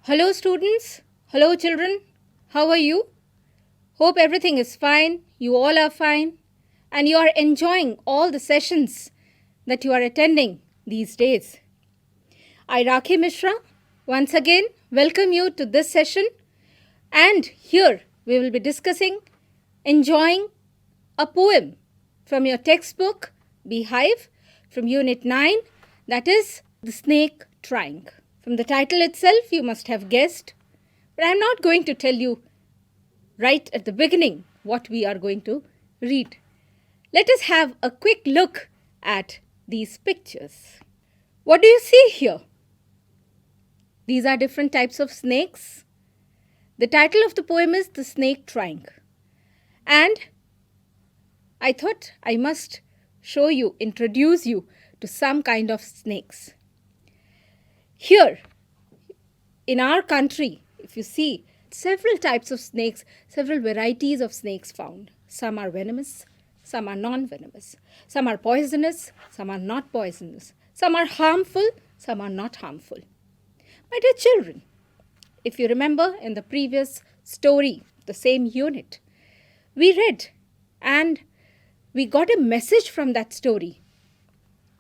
Hello, students. Hello, children. How are you? Hope everything is fine. You all are fine. And you are enjoying all the sessions that you are attending these days. I, Rakhi Mishra, once again welcome you to this session. And here we will be discussing, enjoying a poem from your textbook, Beehive, from Unit 9, that is The Snake Trying. From the title itself, you must have guessed, but I am not going to tell you right at the beginning what we are going to read. Let us have a quick look at these pictures. What do you see here? These are different types of snakes. The title of the poem is The Snake Trying. And I thought I must introduce you to some kind of snakes. Here, in our country, if you see, several types of snakes, several varieties of snakes found. Some are venomous, some are non-venomous. Some are poisonous, some are not poisonous. Some are harmful, some are not harmful. My dear children, if you remember in the previous story, the same unit, we read and we got a message from that story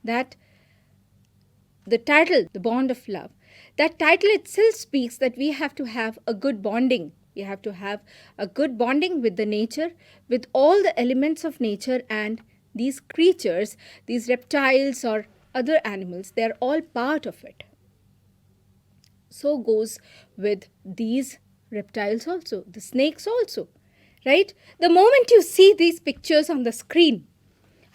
that the title, The Bond of Love, that title itself speaks that we have to have a good bonding. We have to have a good bonding with the nature, with all the elements of nature, and these creatures, these reptiles or other animals, they are all part of it. So goes with these reptiles also, the snakes also, right? The moment you see these pictures on the screen,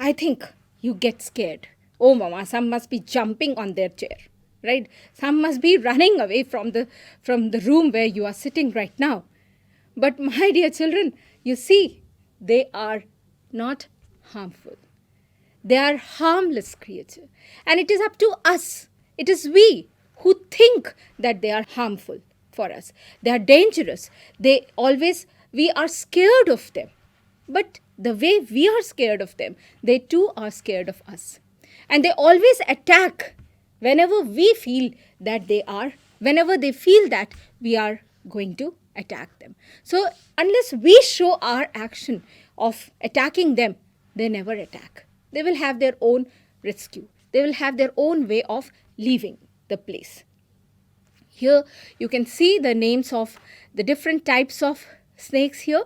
I think you get scared. Oh, mama, some must be jumping on their chair, right? Some must be running away from the room where you are sitting right now. But my dear children, you see, they are not harmful. They are harmless creatures. And it is up to us. It is we who think that they are harmful for us. They are dangerous. We are scared of them. But the way we are scared of them, they too are scared of us. And they always attack whenever we feel that whenever they feel that we are going to attack them. So unless we show our action of attacking them, they never attack. They will have their own rescue. They will have their own way of leaving the place. Here you can see the names of the different types of snakes here.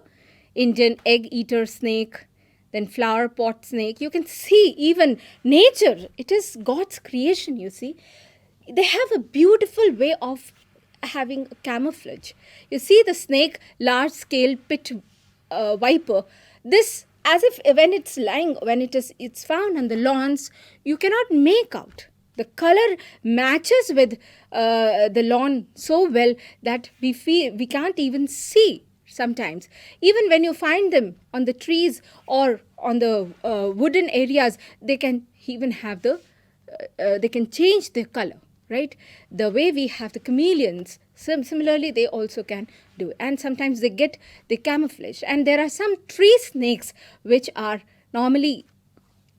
Indian egg-eater snake, then flower pot snake. You can see even nature. It is God's creation, you see. They have a beautiful way of having camouflage. You see the snake, large-scale pit viper. This, as if when it's lying, when it's found on the lawns, you cannot make out. The color matches with the lawn so well that we can't even see. Sometimes, even when you find them on the trees or on the wooden areas, they can even have they can change their color, right? The way we have the chameleons, similarly they also can do. And sometimes they camouflage. And there are some tree snakes which are normally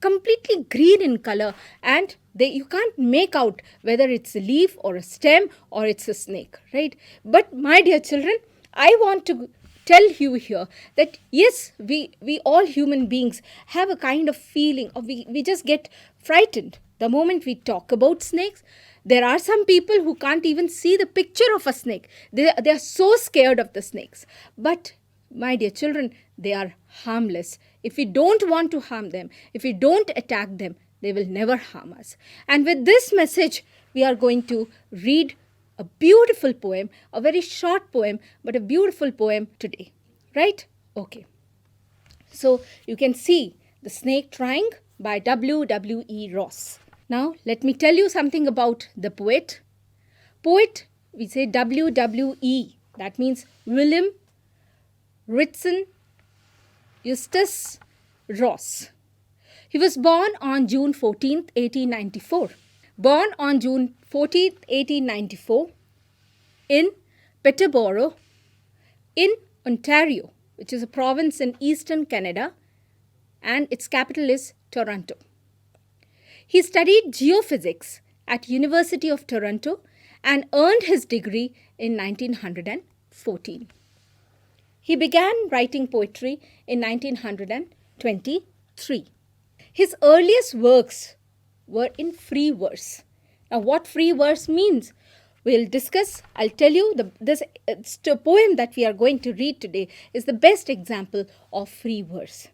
completely green in color, and you can't make out whether it's a leaf or a stem or it's a snake, right? But my dear children, I want to tell you here that yes, we all human beings have a kind of feeling of we just get frightened the moment we talk about snakes. There are some people who can't even see the picture of a snake. They are so scared of the snakes. But my dear children, they are harmless. If we don't want to harm them, if we don't attack them, they will never harm us. And with this message, we are going to read a beautiful poem, a very short poem, but a beautiful poem today, right? Okay. So you can see The Snake Trying by W.W.E. Ross. Now, let me tell you something about the poet. Poet, we say W.W.E. That means William Ritson Eustace Ross. He was born on June 14th, 1894. Born on June 14th, 1894 in Peterborough in Ontario, which is a province in eastern Canada, and its capital is Toronto. He studied geophysics at University of Toronto and earned his degree in 1914. He began writing poetry in 1923. His earliest works were in free verse. Now, what free verse means, we'll discuss. I'll tell you, this poem that we are going to read today is the best example of free verse.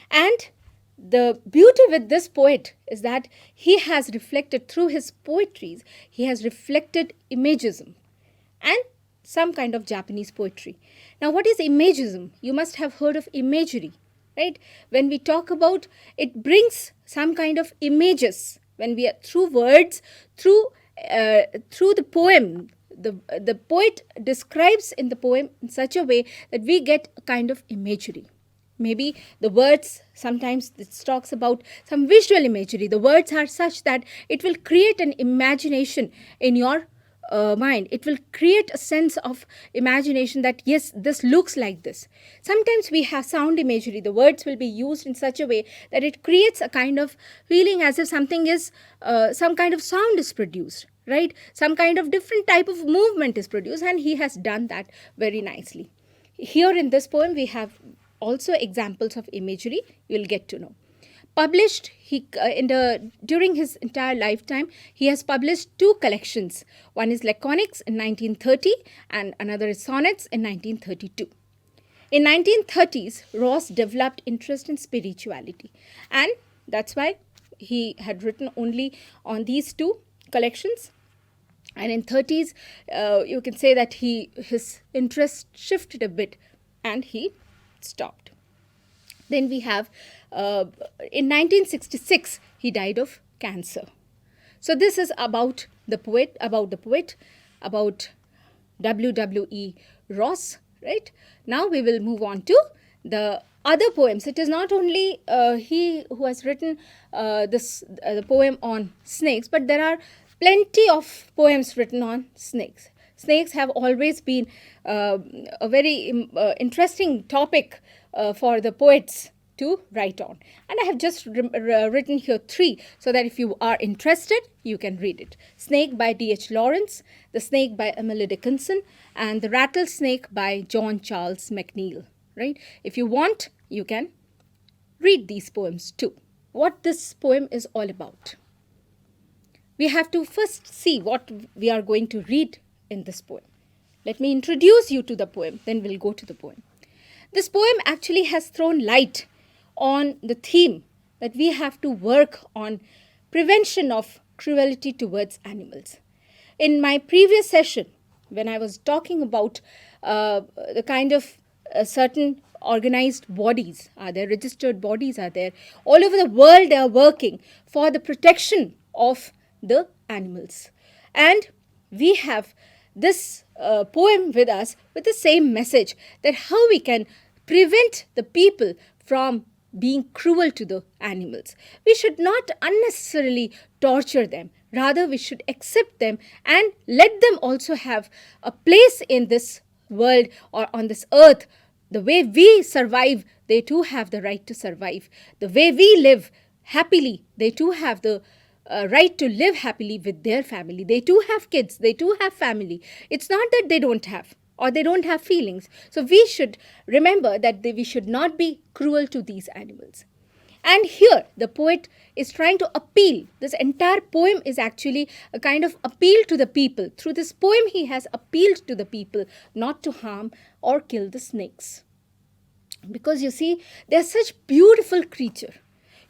And the beauty with this poet is that he has reflected through his poetries, he has reflected imagism and some kind of Japanese poetry. Now, what is imagism? You must have heard of imagery, right? When we talk about, it brings some kind of images. When we are through words, through the poem, the poet describes in the poem in such a way that we get a kind of imagery. Maybe the words, sometimes it talks about some visual imagery. The words are such that it will create an imagination in your mind. It will create a sense of imagination that, yes, this looks like this. Sometimes we have sound imagery. The words will be used in such a way that it creates a kind of feeling as if something is, some kind of sound is produced, right? Some kind of different type of movement is produced, and he has done that very nicely. Here in this poem, we have also examples of imagery. You'll get to know. Published, during his entire lifetime, he has published 2 collections. One is Laconics in 1930 and another is Sonnets in 1932. In 1930s, Ross developed interest in spirituality, and that's why he had written only on these 2 collections. And in 30s, you can say that his interest shifted a bit and he stopped. Then we have, in 1966, he died of cancer. So this is about the poet, about W.E. Ross, right? Now we will move on to the other poems. It is not only he who has written the poem on snakes, but there are plenty of poems written on snakes. Snakes have always been a very interesting topic for the poets to write on. And I have just written here 3 so that if you are interested, you can read it. Snake by D.H. Lawrence, The Snake by Emily Dickinson, and The Rattlesnake by John Charles McNeill, right? If you want, you can read these poems too. What this poem is all about. We have to first see what we are going to read in this poem. Let me introduce you to the poem, then we'll go to the poem. This poem actually has thrown light on the theme that we have to work on prevention of cruelty towards animals. In my previous session, when I was talking about the kind of certain organized bodies are there, registered bodies are there, all over the world they are working for the protection of the animals. And we have this poem with us with the same message, that how we can prevent the people from being cruel to the animals. We should not unnecessarily torture them. Rather, we should accept them and let them also have a place in this world or on this earth. The way we survive, they too have the right to survive. The way we live happily, they too have the right to live happily with their family. They too have kids, they too have family. It's not that they don't have or they don't have feelings. So we should remember that we should not be cruel to these animals. And here the poet is trying to appeal. This entire poem is actually a kind of appeal to the people. Through this poem he has appealed to the people not to harm or kill the snakes. Because you see, they are such beautiful creatures.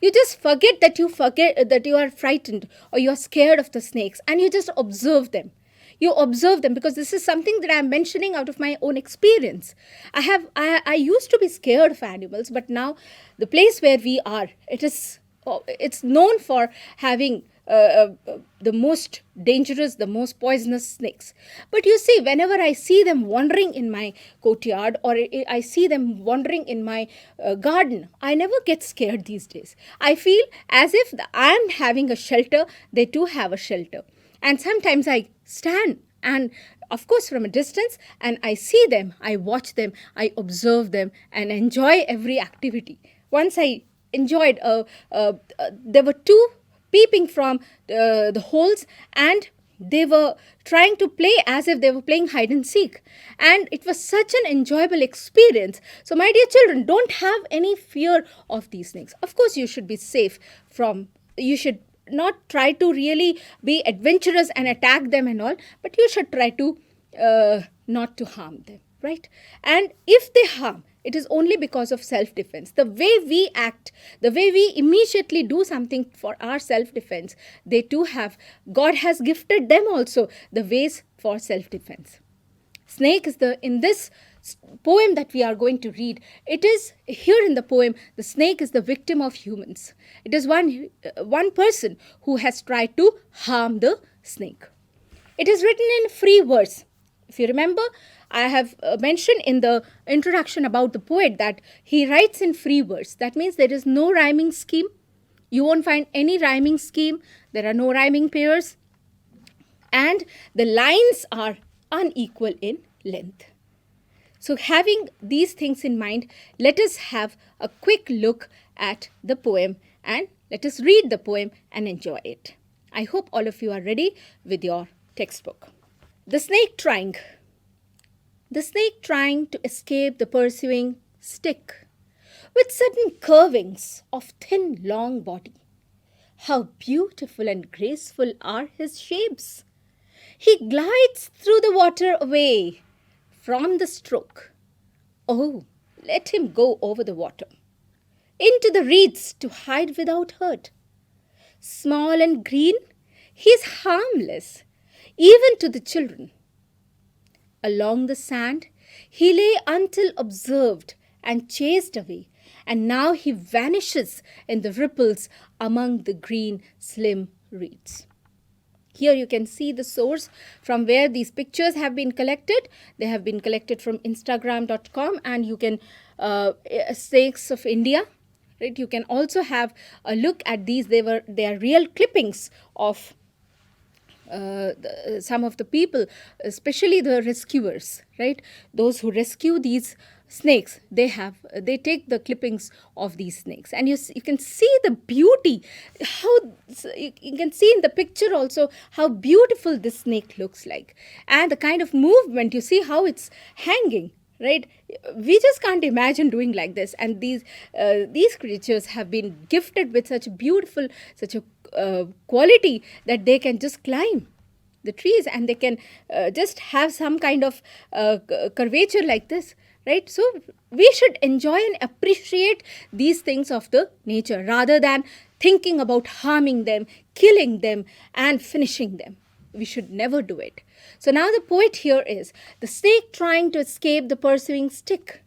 You just forget that you are frightened or you are scared of the snakes, and you just observe them. You observe them, because this is something that I am mentioning out of my own experience. I used to be scared of animals, but now the place where we are, it's known for having the most dangerous, the most poisonous snakes. But you see, whenever I see them wandering in my courtyard or I see them wandering in my garden, I never get scared these days. I feel as if I'm having a shelter, they too have a shelter. And sometimes I stand and, of course, from a distance, and I see them, I watch them, I observe them and enjoy every activity. Once I enjoyed, there were 2 peeping from the holes, and They were trying to play as if they were playing hide and seek. And it was such an enjoyable experience. So, my dear children, don't have any fear of these snakes. Of course, you should be safe from, you should not try to really be adventurous and attack them and all, but you should try to not to harm them, right? And if they harm, it is only because of self-defense. The way we act, the way we immediately do something for our self-defense, they too have, God has gifted them also the ways for self-defense. Snake is in this poem that we are going to read, it is here in the poem, the snake is the victim of humans. It is one person who has tried to harm the snake. It is written in free verse. If you remember, I have mentioned in the introduction about the poet that he writes in free verse. That means there is no rhyming scheme. You won't find any rhyming scheme. There are no rhyming pairs. And the lines are unequal in length. So having these things in mind, let us have a quick look at the poem and let us read the poem and enjoy it. I hope all of you are ready with your textbook. The snake trying. The snake trying to escape the pursuing stick, with sudden curvings of thin long body. How beautiful and graceful are his shapes! He glides through the water away from the stroke. Oh, let him go over the water, into the reeds to hide without hurt. Small and green, he is harmless, even to the children. Along the sand, he lay until observed and chased away, and now he vanishes in the ripples among the green, slim reeds. Here you can see the source from where these pictures have been collected. They have been collected from Instagram.com, and you can, Snakes of India. Right? You can also have a look at these. They are real clippings of some of the people, especially the rescuers, right? Those who rescue these snakes, they take the clippings of these snakes, and you can see the beauty. How you can see in the picture also how beautiful this snake looks like, and the kind of movement. You see how it's hanging. Right, we just can't imagine doing like this. And these creatures have been gifted with such a quality that they can just climb the trees, and they can just have some kind of curvature like this. Right, so we should enjoy and appreciate these things of the nature rather than thinking about harming them, killing them, and finishing them. We should never do it. So now the poet here is the snake trying to escape the pursuing stick.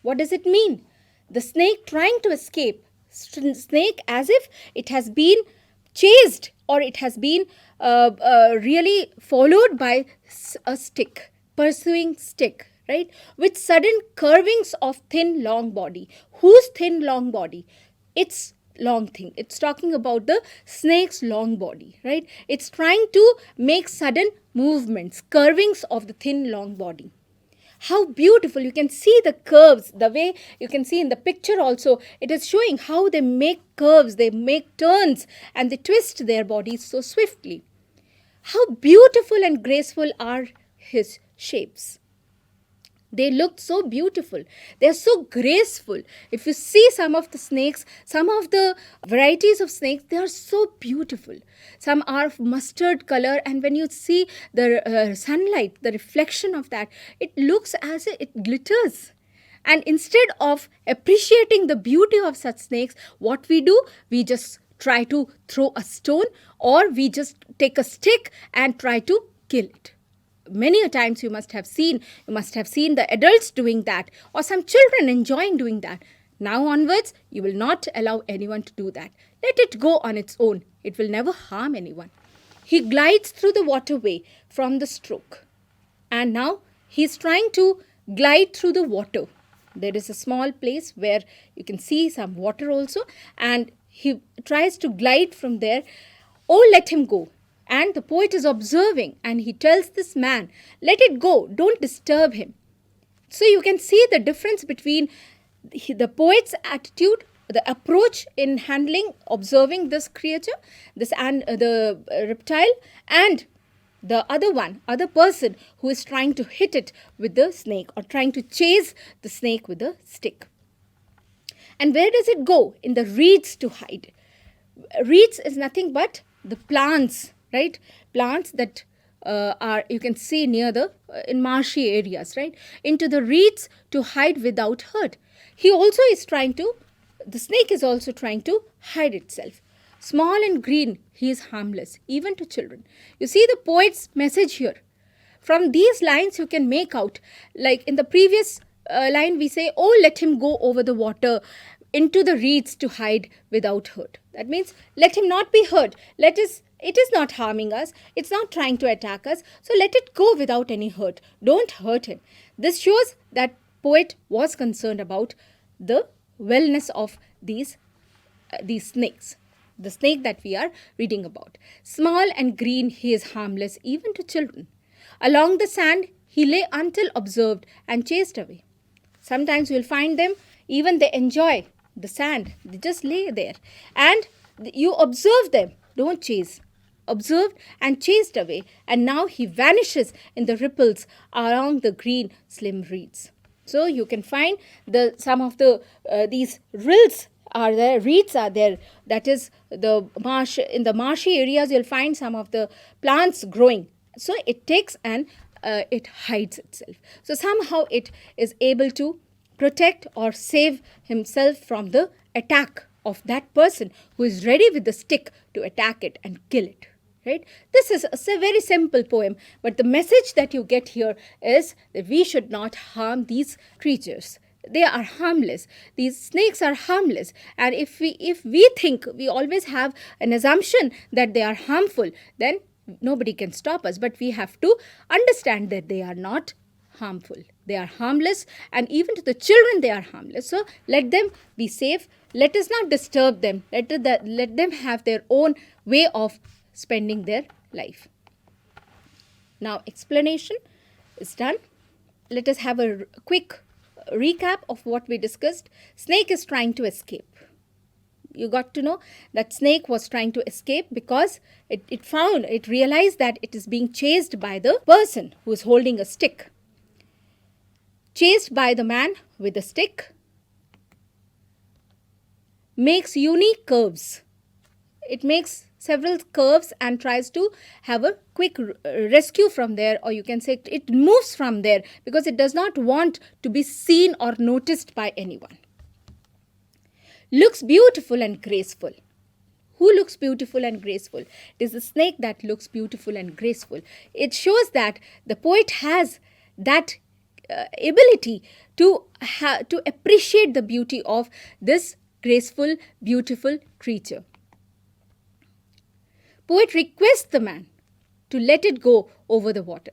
What does it mean? The snake trying to escape. Snake as if it has been chased, or it has been really followed by a stick, pursuing stick, right? With sudden curvings of thin long body. Whose thin long body? It's long thing. It's talking about the snake's long body, right? It's trying to make sudden movements, curvings of the thin long body. How beautiful. You can see the curves, the way you can see in the picture also. It is showing how they make curves, they make turns, and they twist their bodies so swiftly. How beautiful and graceful are his shapes. They look so beautiful. They are so graceful. If you see some of the snakes, some of the varieties of snakes, they are so beautiful. Some are of mustard color, and when you see the sunlight, the reflection of that, it looks as if it glitters. And instead of appreciating the beauty of such snakes, what we do, we just try to throw a stone, or we just take a stick and try to kill it. Many a times you must have seen the adults doing that, or some children enjoying doing that. Now onwards, you will not allow anyone to do that. Let it go on its own. It will never harm anyone. He glides through the waterway from the stroke. And now he is trying to glide through the water. There is a small place where you can see some water also, and he tries to glide from there. Oh, let him go. And the poet is observing, and he tells this man, let it go, don't disturb him. So you can see the difference between the poet's attitude, the approach in handling, observing this creature, the reptile, and the other person who is trying to hit it with the snake or trying to chase the snake with a stick. And where does it go? In the reeds to hide. Reeds is nothing but the plants, right? Plants that are, you can see near the, in marshy areas, right? Into the reeds to hide without hurt. He also is trying to, the snake is also trying to hide itself. Small and green, he is harmless, even to children. You see the poet's message here. From these lines you can make out, like in the previous line we say, oh, let him go over the water into the reeds to hide without hurt. That means let him not be hurt. It is not harming us. It's not trying to attack us. So let it go without any hurt. Don't hurt him. This shows that poet was concerned about the wellness of these snakes. The snake that we are reading about. Small and green, he is harmless even to children. Along the sand, he lay until observed and chased away. Sometimes you will find them, even they enjoy the sand. They just lay there. And you observe them, don't chase. Observed and chased away. And now he vanishes in the ripples along the green slim reeds. So you can find some of these rills are there, reeds are there. That is the marsh. In the marshy areas, you'll find some of the plants growing. So it takes and it hides itself. So somehow it is able to protect or save himself from the attack of that person who is ready with the stick to attack it and kill it. Right? This is a very simple poem, but the message that you get here is that we should not harm these creatures. They are harmless. These snakes are harmless. And if we think, we always have an assumption that they are harmful, then nobody can stop us. But we have to understand that they are not harmful. They are harmless, and even to the children they are harmless. So let them be safe. Let us not disturb them. Let them have their own way of spending their life. Now explanation is done. Let us have a quick recap of what we discussed. Snake is trying to escape. You got to know that snake was trying to escape because it realized that it is being chased by the person who is holding a stick. Chased by the man with a stick. Makes unique curves. It makes several curves and tries to have a quick rescue from there, or you can say it moves from there because it does not want to be seen or noticed by anyone. Looks beautiful and graceful. Who looks beautiful and graceful? It is the snake that looks beautiful and graceful. It shows that the poet has that ability to appreciate the beauty of this graceful, beautiful creature. Poet requests the man to let it go over the water.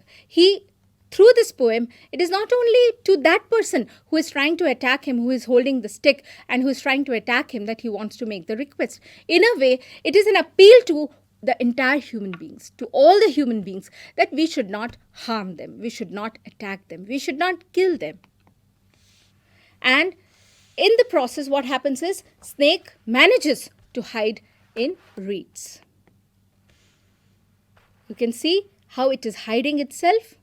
Through this poem, it is not only to that person who is trying to attack him, who is holding the stick and who is trying to attack him, that he wants to make the request. In a way, it is an appeal to the entire human beings, to all the human beings, that we should not harm them, we should not attack them, we should not kill them. And in the process, what happens is, snake manages to hide in reeds. You can see how it is hiding itself.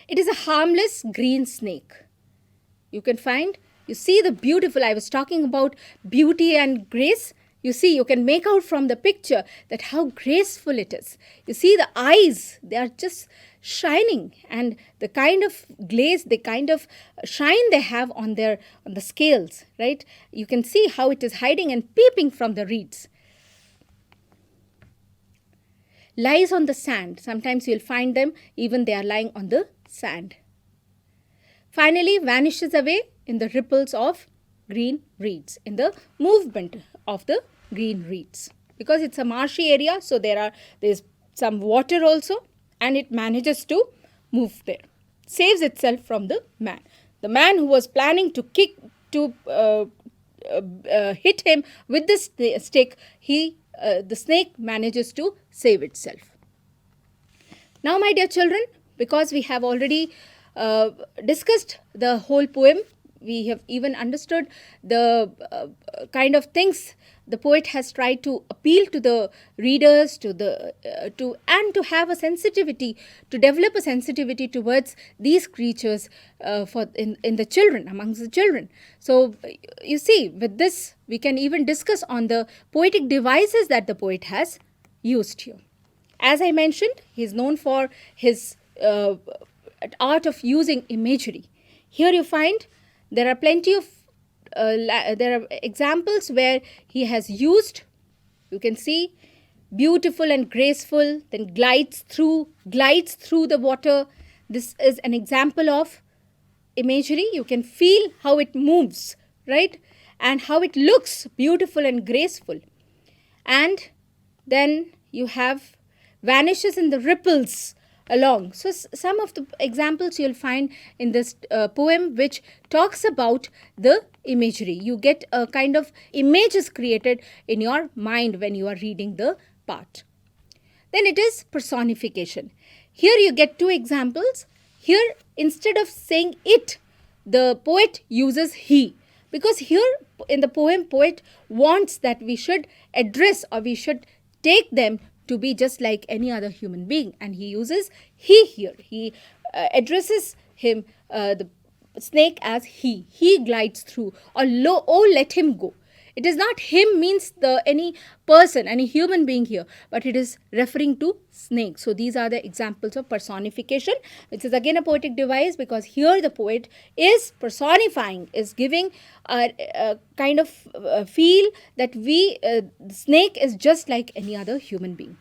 It is a harmless green snake. You see the beautiful, I was talking about beauty and grace. You see, you can make out from the picture that how graceful it is. You see the eyes, they are just shining, and the kind of glaze, the kind of shine they have on the scales, right? You can see how it is hiding and peeping from the reeds. Lies on the sand. Sometimes you'll find them, even they are lying on the sand. Finally, vanishes away in the ripples of green reeds, in the movement of the green reeds. Because it's a marshy area, so there's some water also, and it manages to move there. Saves itself from the man. The man who was planning to hit him with the stick, the snake manages to save itself. Now, my dear children, because we have already discussed the whole poem, we have even understood the kind of things the poet has tried to appeal to the readers, and to have a sensitivity, to develop a sensitivity towards these creatures in the children, amongst the children. So you see, with this we can even discuss on the poetic devices that the poet has used here. As I mentioned, he is known for his art of using imagery. Here you find there are plenty of there are examples where he has used, you can see, beautiful and graceful, then glides through the water. This is an example of imagery. You can feel how it moves, right? And how it looks beautiful and graceful. And then you have vanishes in the ripples along. So some of the examples you'll find in this poem which talks about the imagery. You get a kind of images created in your mind when you are reading the part. Then it is personification. Here you get two examples. Here, instead of saying it, the poet uses he. Because here in the poem, poet wants that we should address, or we should take them to be just like any other human being. And he uses he here. He addresses him, the snake, as he. He glides through, or oh, let him go. It is not him means any person, any human being here, but it is referring to snake. So these are the examples of personification, which is again a poetic device, because here the poet is personifying, is giving a kind of feel that the snake is just like any other human being.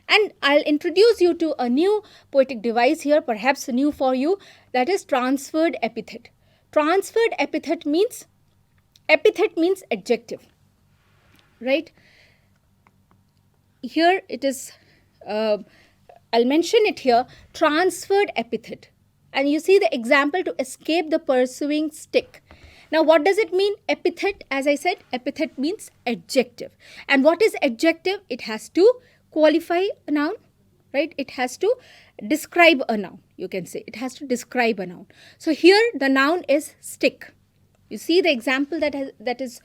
And I'll introduce you to a new poetic device here, perhaps new for you, that is transferred epithet. Transferred epithet means adjective, right? Here it is, I'll mention it here, transferred epithet. And you see the example, to escape the pursuing stick. Now what does it mean? Epithet, as I said, epithet means adjective. And what is adjective? It has to qualify a noun, right? It has to describe a noun, you can say. It has to describe a noun. So here the noun is stick. You see the example that is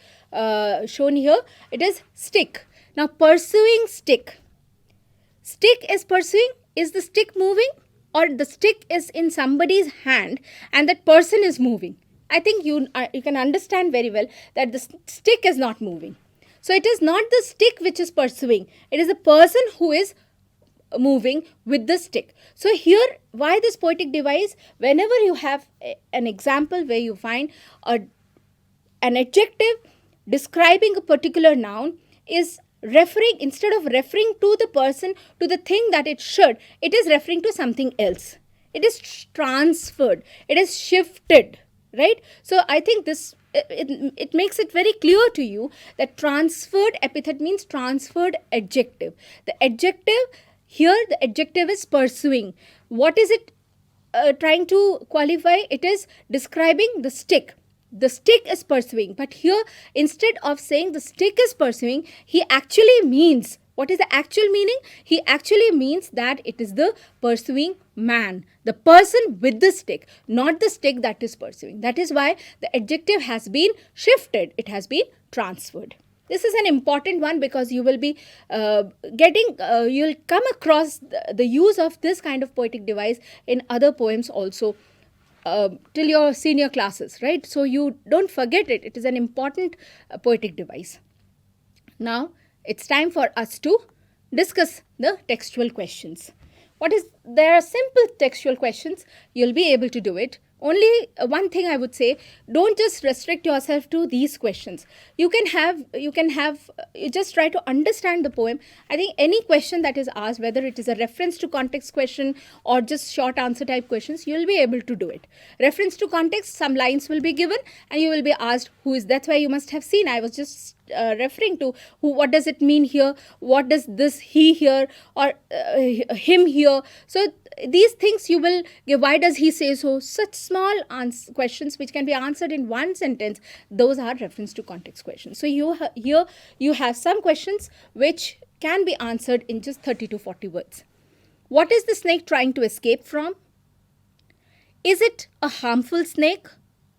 shown here. It is stick. Now pursuing stick. Stick is pursuing. Is the stick moving? Or the stick is in somebody's hand and that person is moving? I think you can understand very well that the stick is not moving. So it is not the stick which is pursuing. It is the person who is moving with the stick. So here, why this poetic device? Whenever you have an example where you find an adjective describing a particular noun is referring, instead of referring to the person, to the thing that it should, it is referring to something else. It is transferred. It is shifted, right? So I think this, it makes it very clear to you that transferred epithet means transferred adjective. The adjective here, the adjective is pursuing. What is it trying to qualify? It is describing the stick. The stick is pursuing. But here, instead of saying the stick is pursuing, he actually means, what is the actual meaning? He actually means that it is the pursuing man, the person with the stick, not the stick that is pursuing. That is why the adjective has been shifted. It has been transferred. This is an important one, because you will be you'll come across the use of this kind of poetic device in other poems also till your senior classes, right? So you don't forget it. It is an important poetic device. Now it's time for us to discuss the textual questions. There are simple textual questions. You'll be able to do it. Only one thing I would say, don't just restrict yourself to these questions. You just try to understand the poem. I think any question that is asked, whether it is a reference to context question or just short answer type questions, you'll be able to do it. Reference to context, some lines will be given and you will be asked who is, that's why you must have seen, I was just referring to what does it mean here, what does this he here or him here. So these things you will give, why does he say so, such small questions which can be answered in one sentence, those are reference to context questions. So here you have some questions which can be answered in just 30 to 40 words. What is the snake trying to escape from? Is it a harmful snake?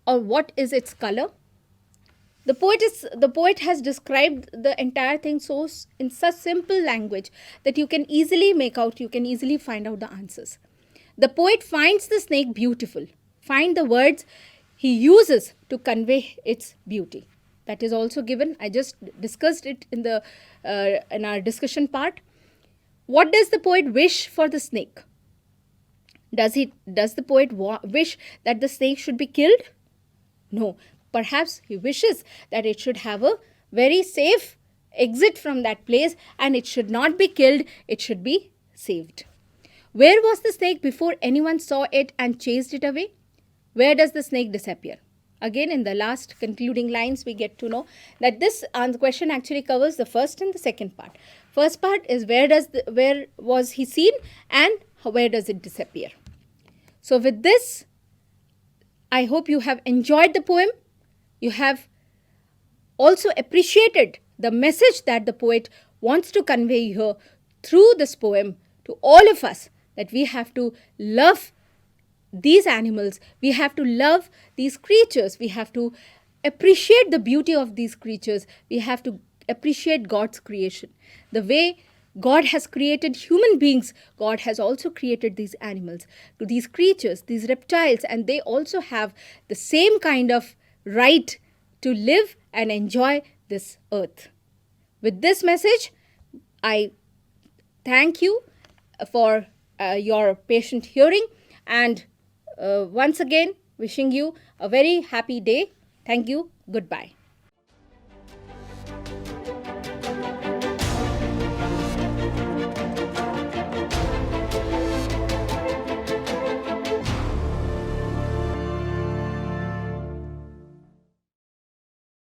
or what is its color? The poet has described the entire thing in such simple language that you can easily find out the answers. The poet finds the snake beautiful. Find the words he uses to convey its beauty. That is also given. I just discussed it in our discussion part. What does the poet wish for the snake? Does the poet wish that the snake should be killed? No. Perhaps he wishes that it should have a very safe exit from that place and it should not be killed, it should be saved. Where was the snake before anyone saw it and chased it away? Where does the snake disappear? Again, in the last concluding lines, we get to know that this question actually covers the first and the second part. First part is where was he seen and where does it disappear? So with this, I hope you have enjoyed the poem. You have also appreciated the message that the poet wants to convey here through this poem to all of us, that we have to love these animals, we have to love these creatures, we have to appreciate the beauty of these creatures, we have to appreciate God's creation. The way God has created human beings, God has also created these animals, these creatures, these reptiles, and they also have the same kind of right to live and enjoy this earth. With this message, I thank you for your patient hearing, and once again wishing you a very happy day. Thank you. Goodbye.